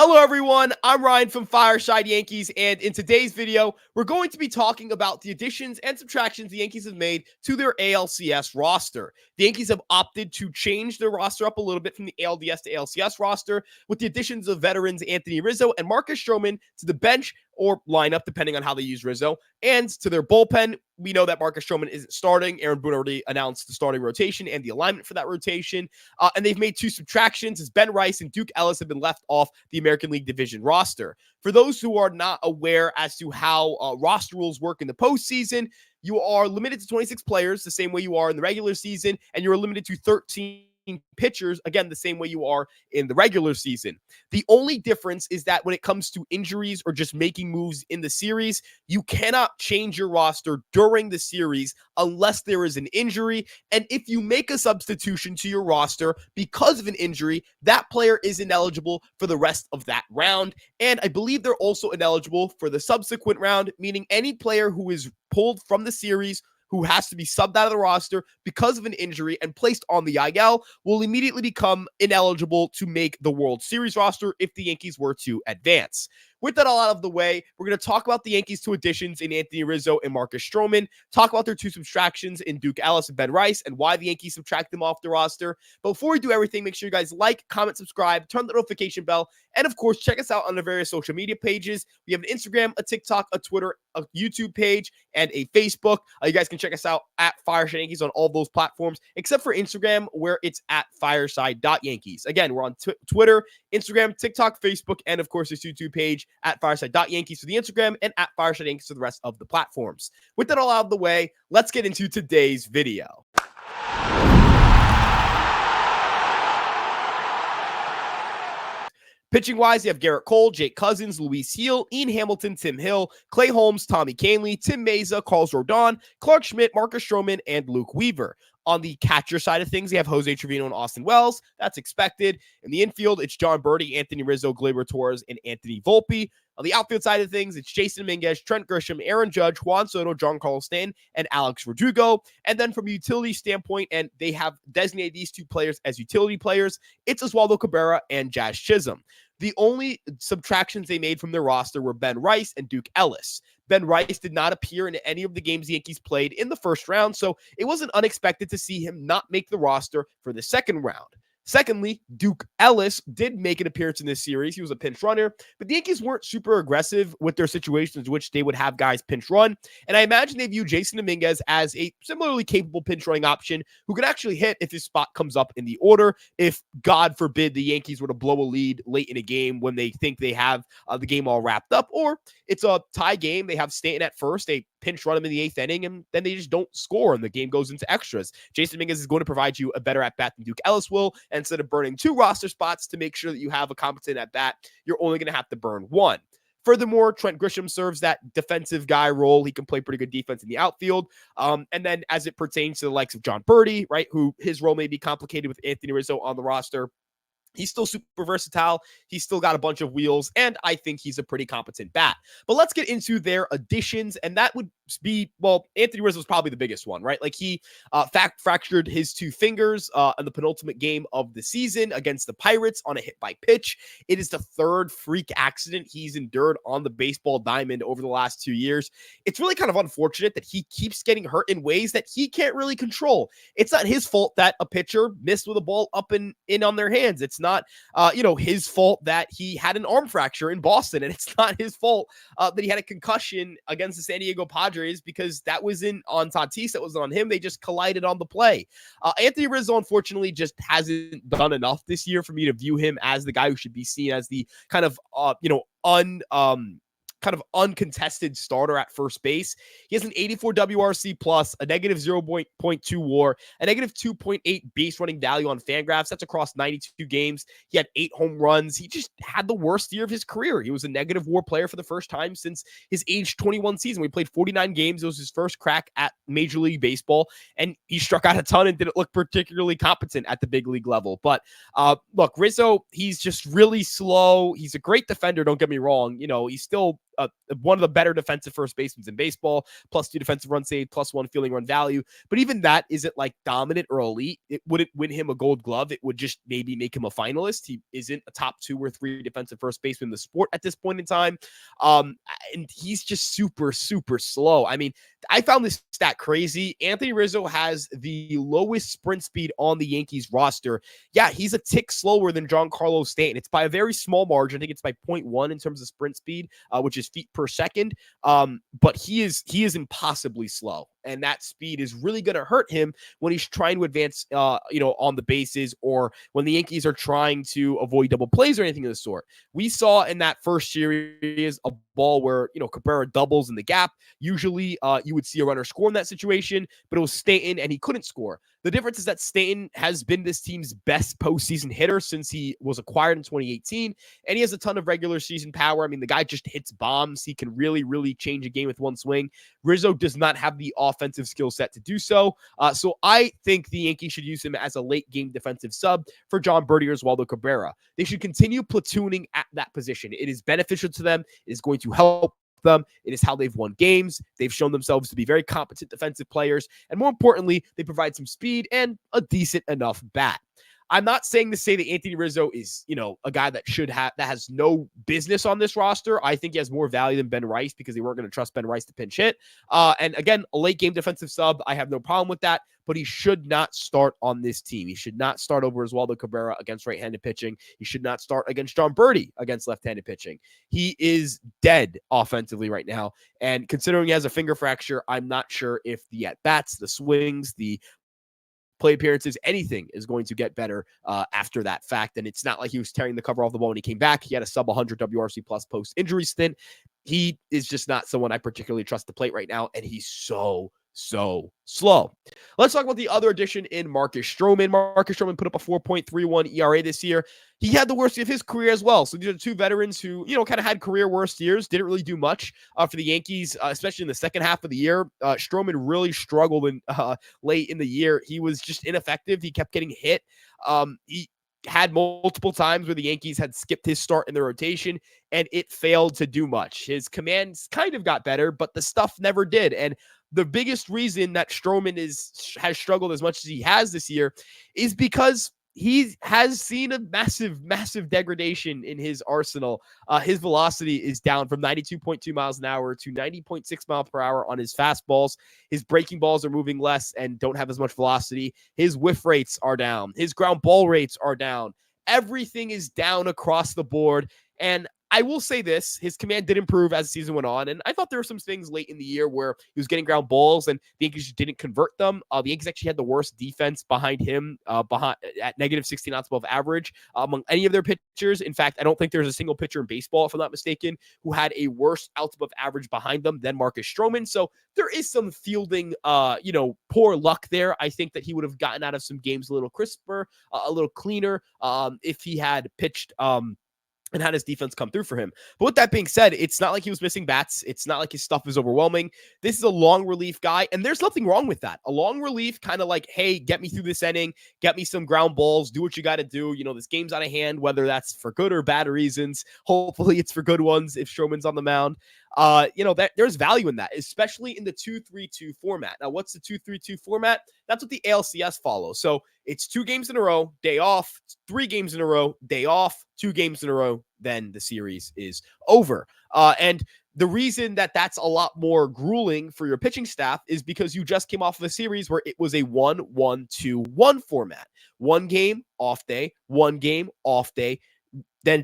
Hello, everyone. I'm Ryan from Fireside Yankees, and in today's video, we're going to be talking about the additions and subtractions the Yankees have made to their ALCS roster. The Yankees have opted to change their roster up a little bit from the ALDS to ALCS roster with the additions of veterans Anthony Rizzo and Marcus Stroman to the bench or lineup, depending on how they use Rizzo, and to their bullpen. We know that Marcus Stroman isn't starting. Aaron Boone already announced the starting rotation and the alignment for that rotation. And they've made two subtractions as Ben Rice and Duke Ellis have been left off the American League Division roster. For those who are not aware as to how roster rules work in the postseason, you are limited to 26 players the same way you are in the regular season, and you're limited to 13 pitchers, again, the same way you are in the regular season. The only difference is that when it comes to injuries or just making moves in the series, you cannot change your roster during the series unless there is an injury. And if you make a substitution to your roster because of an injury, that player is ineligible for the rest of that round. And I believe they're also ineligible for the subsequent round, meaning any player who is pulled from the series who has to be subbed out of the roster because of an injury and placed on the IL will immediately become ineligible to make the World Series roster if the Yankees were to advance. With that all out of the way, we're going to talk about the Yankees' two additions in Anthony Rizzo and Marcus Stroman, talk about their two subtractions in Duke Ellis and Ben Rice, and why the Yankees subtract them off the roster. But before we do everything, make sure you guys like, comment, subscribe, turn the notification bell, and of course, check us out on the various social media pages. We have an Instagram, a TikTok, a Twitter, a YouTube page, and a Facebook. You guys can check us out at Fireside Yankees on all those platforms, except for Instagram, where it's at fireside.yankees. Again, we're on Twitter, Instagram, TikTok, Facebook, and of course, this YouTube page at Fireside.Yankees for the Instagram and at Fireside Yankees for the rest of the platforms. With that all out of the way, let's get into today's video. Pitching-wise, you have Garrett Cole, Jake Cousins, Luis Gil, Ian Hamilton, Tim Hill, Clay Holmes, Tommy Kahnle, Tim Meza, Carlos Rodon, Clark Schmidt, Marcus Stroman, and Luke Weaver. On the catcher side of things, you have Jose Trevino and Austin Wells. That's expected. In the infield, it's John Birdie, Anthony Rizzo, Gleyber Torres, and Anthony Volpe. On the outfield side of things, it's Jason Dominguez, Trent Grisham, Aaron Judge, Juan Soto, Giancarlo Stanton, and Alex Verdugo. And then from a utility standpoint, and they have designated these two players as utility players, it's Oswaldo Cabrera and Jazz Chisholm. The only subtractions they made from their roster were Ben Rice and Duke Ellis. Ben Rice did not appear in any of the games the Yankees played in the first round, so it wasn't unexpected to see him not make the roster for the second round. Secondly, Duke Ellis did make an appearance in this series. He was a pinch runner, but the Yankees weren't super aggressive with their situations in which they would have guys pinch run. And I imagine they view Jason Dominguez as a similarly capable pinch running option who can actually hit if his spot comes up in the order. If, God forbid, the Yankees were to blow a lead late in a game when they think they have the game all wrapped up, or it's a tie game, they have Stanton at first, they pinch run him in the eighth inning, and then they just don't score, and the game goes into extras. Jason Dominguez is going to provide you a better at-bat than Duke Ellis will, and instead of burning two roster spots to make sure that you have a competent at-bat, you're only going to have to burn one. Furthermore, Trent Grisham serves that defensive guy role. He can play pretty good defense in the outfield. And then as it pertains to the likes of John Birdie, right, who his role may be complicated with Anthony Rizzo on the roster, he's still super versatile. He's still got a bunch of wheels, and I think he's a pretty competent bat. But let's get into their additions, and that would be, well, Anthony Rizzo was probably the biggest one, right? Like he fractured his two fingers in the penultimate game of the season against the Pirates on a hit by pitch. It is the third freak accident he's endured on the baseball diamond over the last 2 years. It's really kind of unfortunate that he keeps getting hurt in ways that he can't really control. It's not his fault that a pitcher missed with a ball up and in on their hands. It's not, his fault that he had an arm fracture in Boston, and it's not his fault that he had a concussion against the San Diego Padres, because that wasn't on Tatis, that was on him. They just collided on the play. Anthony Rizzo, unfortunately, just hasn't done enough this year for me to view him as the guy who should be seen as the kind of, uncontested starter at first base. He has an 84 WRC plus, a negative 0.2 WAR, a negative 2.8 base running value on Fangraphs. That's across 92 games. He had 8 home runs. He just had the worst year of his career. He was a negative WAR player for the first time since his age 21 season. We played 49 games. It was his first crack at Major League Baseball, and he struck out a ton and didn't look particularly competent at the big league level. But look, Rizzo, he's just really slow. He's a great defender, don't get me wrong. He's still one of the better defensive first basemen in baseball, +2 defensive run saved, +1 fielding run value. But even that isn't like dominant or elite. It wouldn't win him a gold glove. It would just maybe make him a finalist. He isn't a top 2 or 3 defensive first baseman in the sport at this point in time. And he's just super, super slow. I mean, I found this stat crazy. Anthony Rizzo has the lowest sprint speed on the Yankees roster. Yeah, he's a tick slower than Giancarlo Stanton. It's by a very small margin. I think it's by 0.1 in terms of sprint speed, which is feet per second. But he is impossibly slow. And that speed is really going to hurt him when he's trying to advance, on the bases, or when the Yankees are trying to avoid double plays or anything of the sort. We saw in that first series a ball where, Cabrera doubles in the gap. Usually you would see a runner score in that situation, but it was Stanton and he couldn't score. The difference is that Stanton has been this team's best postseason hitter since he was acquired in 2018, and he has a ton of regular season power. I mean, the guy just hits bombs. He can really, really change a game with one swing. Rizzo does not have the offensive skill set to do so. So I think the Yankees should use him as a late game defensive sub for John Berti or Oswaldo Cabrera. They should continue platooning at that position. It is beneficial to them. It is going to help them. It is how they've won games. They've shown themselves to be very competent defensive players. And more importantly, they provide some speed and a decent enough bat. I'm not saying to say that Anthony Rizzo is, a guy that has no business on this roster. I think he has more value than Ben Rice because they weren't going to trust Ben Rice to pinch hit. And again, a late game defensive sub, I have no problem with that, but he should not start on this team. He should not start over Oswaldo Cabrera against right-handed pitching. He should not start against John Berti against left-handed pitching. He is dead offensively right now. And considering he has a finger fracture, I'm not sure if the at-bats, the swings, the play appearances, anything is going to get better after that fact. And it's not like he was tearing the cover off the ball when he came back. He had a sub 100 WRC plus post-injury stint. He is just not someone I particularly trust to plate right now, and he's so slow. Let's talk about the other addition in Marcus Stroman. Marcus Stroman put up a 4.31 ERA this year. He had the worst of his career as well. So these are two veterans who, kind of had career worst years, didn't really do much for the Yankees, especially in the second half of the year. Stroman really struggled late in the year. He was just ineffective. He kept getting hit. He had multiple times where the Yankees had skipped his start in the rotation, and it failed to do much. His commands kind of got better, but the stuff never did. And the biggest reason that Stroman has struggled as much as he has this year is because he has seen a massive degradation in his arsenal. His velocity is down from 92.2 miles an hour to 90.6 miles per hour on his fastballs. His breaking balls are moving less and don't have as much velocity. His whiff rates are down. His ground ball rates are down. Everything is down across the board. And I will say this, his command did improve as the season went on, and I thought there were some things late in the year where he was getting ground balls and the Yankees just didn't convert them. The Yankees actually had the worst defense behind him, at -16 outs above average among any of their pitchers. In fact, I don't think there's a single pitcher in baseball, if I'm not mistaken, who had a worse outs above average behind them than Marcus Stroman. So there is some fielding, poor luck there. I think that he would have gotten out of some games a little crisper, a little cleaner, if he had pitched, and had his defense come through for him. But with that being said, it's not like he was missing bats. It's not like his stuff is overwhelming. This is a long relief guy, and there's nothing wrong with that. A long relief, kind of like, hey, get me through this inning, get me some ground balls, do what you got to do. This game's out of hand, whether that's for good or bad reasons. Hopefully it's for good ones if Stroman's on the mound. There's value in that, especially in the 2-3-2 format. Now, what's the 2-3-2 format? That's what the ALCS follows. So it's 2 games in a row, day off, 3 games in a row, day off, 2 games in a row, then the series is over. And the reason that that's a lot more grueling for your pitching staff is because you just came off of a series where it was a 1-1-2-1 format. 1 game, off day, 1 game, off day, then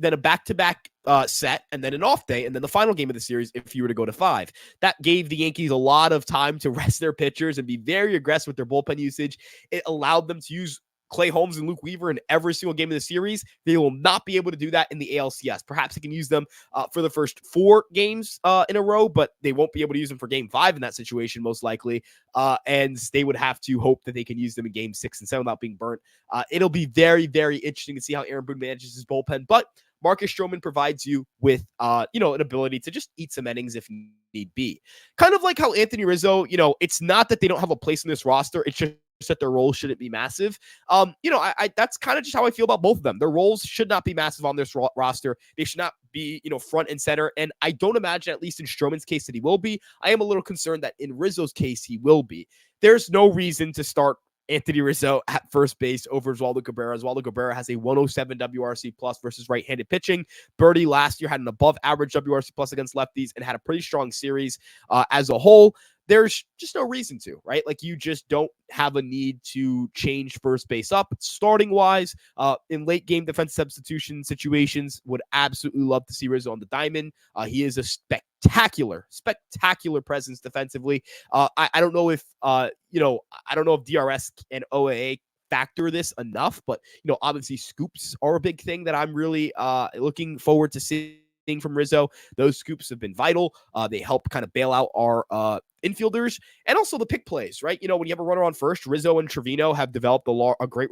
a back-to-back set, and then an off day, and then the final game of the series if you were to go to 5. That gave the Yankees a lot of time to rest their pitchers and be very aggressive with their bullpen usage. It allowed them to use Clay Holmes and Luke Weaver in every single game of the series. They will not be able to do that in the ALCS. Perhaps they can use them for the first 4 games in a row, but they won't be able to use them for game 5 in that situation, most likely. And they would have to hope that they can use them in game 6 and 7 without being burnt. It'll be very, very interesting to see how Aaron Boone manages his bullpen, but Marcus Stroman provides you with, an ability to just eat some innings if need be. Kind of like how Anthony Rizzo, it's not that they don't have a place in this roster. It's just that their roles shouldn't be massive. That's kind of just how I feel about both of them. Their roles should not be massive on this roster. They should not be, front and center. And I don't imagine, at least in Stroman's case, that he will be. I am a little concerned that in Rizzo's case, he will be. There's no reason to start Anthony Rizzo at first base over Oswaldo Cabrera. Oswaldo Cabrera has a 107 WRC plus versus right-handed pitching. Birdie last year had an above-average WRC plus against lefties and had a pretty strong series as a whole. There's just no reason to, right? Like, you just don't have a need to change first base up. Starting wise, in late game defense substitution situations, would absolutely love to see Rizzo on the diamond. He is a spectacular presence defensively. I don't know if, I don't know if DRS and OAA factor this enough, but, obviously scoops are a big thing that I'm really looking forward to seeing from Rizzo. Those scoops have been vital. They help kind of bail out our infielders and also the pick plays, right? When you have a runner on first, Rizzo and Trevino have developed a great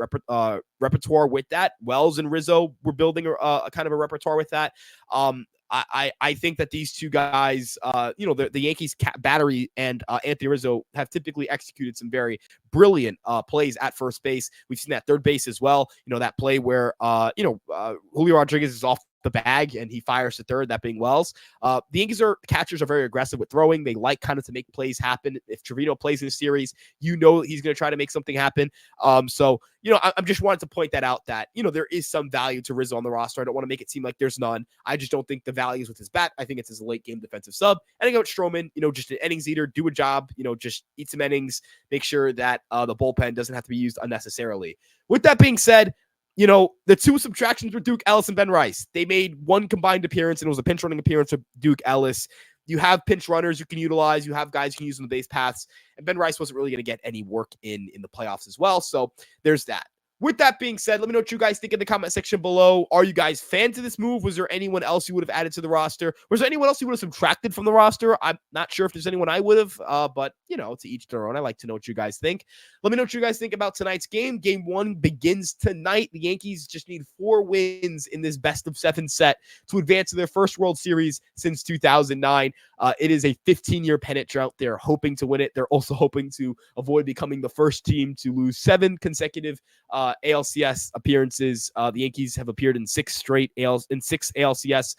repertoire with that. Wells and Rizzo were building a kind of a repertoire with that. I think that these two guys, the Yankees battery and Anthony Rizzo have typically executed some very brilliant plays at first base. We've seen that third base as well. That play where, Julio Rodriguez is off the bag and he fires to third, that being Wells. The Yankees catchers are very aggressive with throwing. They like kind of to make plays happen. If Trevino plays in a series, he's going to try to make something happen. So I'm just wanted to point that out that, there is some value to Rizzo on the roster. I don't want to make it seem like there's none. I just don't think the value is with his bat. I think it's his late game defensive sub. And I go with Stroman, just an innings eater, do a job, just eat some innings, make sure that the bullpen doesn't have to be used unnecessarily. With that being said, the two subtractions were Duke Ellis and Ben Rice. They made one combined appearance, and it was a pinch running appearance of Duke Ellis. You have pinch runners you can utilize. You have guys you can use on the base paths. And Ben Rice wasn't really going to get any work in the playoffs as well. So there's that. With that being said, let me know what you guys think in the comment section below. Are you guys fans of this move? Was there anyone else you would have added to the roster? Was there anyone else you would have subtracted from the roster? I'm not sure if there's anyone I would have, but, to each their own. I like to know what you guys think. Let me know what you guys think about tonight's game. Game 1 begins tonight. The Yankees just need 4 wins in this best-of-7 set to advance to their first World Series since 2009. It is a 15-year pennant drought. They're hoping to win it. They're also hoping to avoid becoming the first team to lose 7 consecutive ALCS appearances. The Yankees have appeared in 6 ALCS.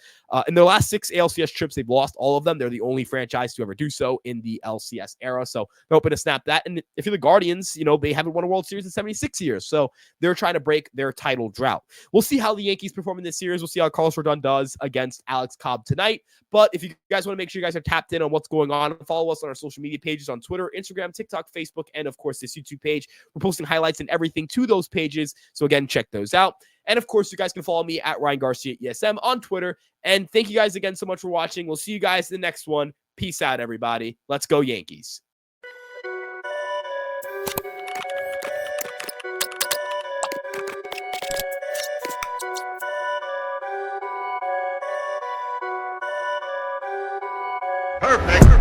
In their last 6 ALCS trips, they've lost all of them. They're the only franchise to ever do so in the LCS era. So they're hoping to snap that. And if you're the Guardians, they haven't won a World Series in 76 years. So they're trying to break their title drought. We'll see how the Yankees perform in this series. We'll see how Carlos Rodon does against Alex Cobb tonight. But if you guys want to make sure you guys are tapped in on what's going on, follow us on our social media pages on Twitter, Instagram, TikTok, Facebook, and of course this YouTube page. We're posting highlights and everything to those pages. So again, check those out. And of course, you guys can follow me at Ryan Garcia ESM on Twitter. And thank you guys again so much for watching. We'll see you guys in the next one. Peace out, everybody. Let's go Yankees. Perfect.